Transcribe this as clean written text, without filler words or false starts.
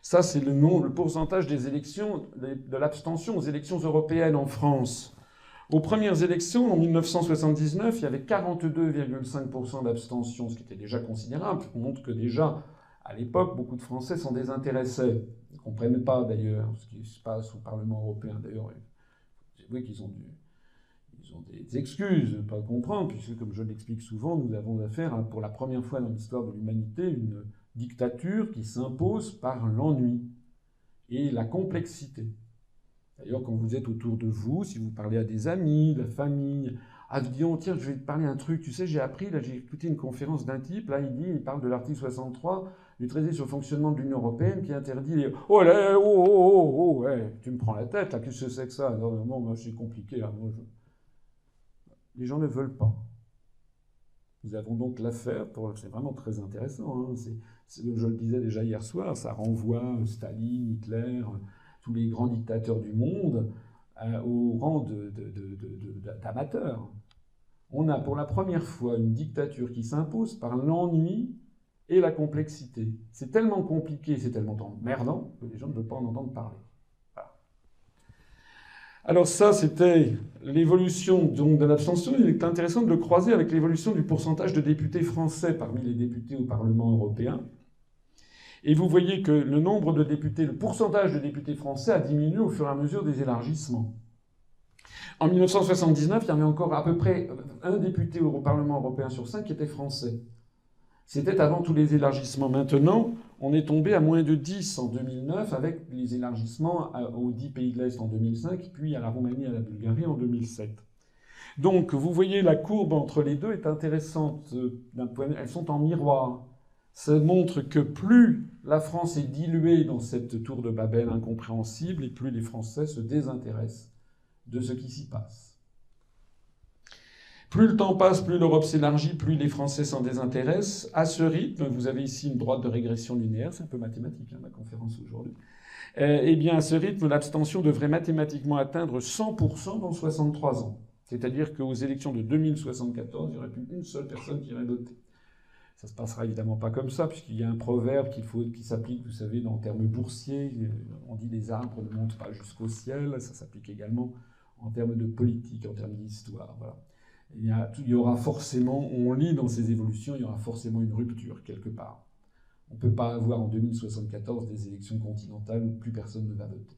Ça, c'est le pourcentage des élections, de l'abstention aux élections européennes en France. Aux premières élections, en 1979, il y avait 42,5% d'abstention, ce qui était déjà considérable. On montre que déjà, à l'époque, beaucoup de Français s'en désintéressaient. Ils ne comprennent pas d'ailleurs ce qui se passe au Parlement européen. D'ailleurs, c'est vrai qu'ils ont des excuses de ne pas comprendre, puisque, comme je l'explique souvent, nous avons affaire à, pour la première fois dans l'histoire de l'humanité, une dictature qui s'impose par l'ennui et la complexité. D'ailleurs, quand vous êtes autour de vous, si vous parlez à des amis, de la famille, ah, vous dites, oh, tiens, je vais te parler un truc, tu sais, j'ai appris, là, j'ai écouté une conférence d'un type, là, il parle de l'article 63 du traité sur le fonctionnement de l'Union européenne qui interdit les... Oh là, ouais, tu me prends la tête, là, qu'est-ce que c'est que ça? Non, non, moi, c'est compliqué, là, les gens ne veulent pas. Nous avons donc l'affaire, c'est vraiment très intéressant, hein, je le disais déjà hier soir, ça renvoie Staline, Hitler, tous les grands dictateurs du monde au rang d'amateurs. On a pour la première fois une dictature qui s'impose par l'ennui et la complexité. C'est tellement compliqué, c'est tellement emmerdant que les gens ne veulent pas en entendre parler. Voilà. Alors ça, c'était l'évolution donc de l'abstention. Il est intéressant de le croiser avec l'évolution du pourcentage de députés français parmi les députés au Parlement européen. Et vous voyez que le nombre de députés, le pourcentage de députés français a diminué au fur et à mesure des élargissements. En 1979, il y avait encore à peu près un député au Parlement européen sur 5 qui était français. C'était avant tous les élargissements. Maintenant, on est tombé à moins de 10 en 2009 avec les élargissements aux 10 pays de l'Est en 2005, puis à la Roumanie et à la Bulgarie en 2007. Donc, vous voyez, la courbe entre les deux est intéressante d'un point de vue. Elles sont en miroir. Ça montre que plus la France est diluée dans cette tour de Babel incompréhensible, et plus les Français se désintéressent de ce qui s'y passe. Plus le temps passe, plus l'Europe s'élargit, plus les Français s'en désintéressent. À ce rythme, vous avez ici une droite de régression linéaire, c'est un peu mathématique, hein, ma conférence aujourd'hui. Eh bien, à ce rythme, l'abstention devrait mathématiquement atteindre 100% dans 63 ans. C'est-à-dire qu'aux élections de 2074, il n'y aurait plus une seule personne qui irait voter. Ça se passera évidemment pas comme ça, puisqu'il y a un proverbe qui s'applique, vous savez, en termes boursiers. On dit les arbres ne montent pas jusqu'au ciel. Ça s'applique également en termes de politique, en termes d'histoire. Voilà. Il y aura forcément, on lit dans ces évolutions, il y aura forcément une rupture quelque part. On ne peut pas avoir en 2074 des élections continentales où plus personne ne va voter.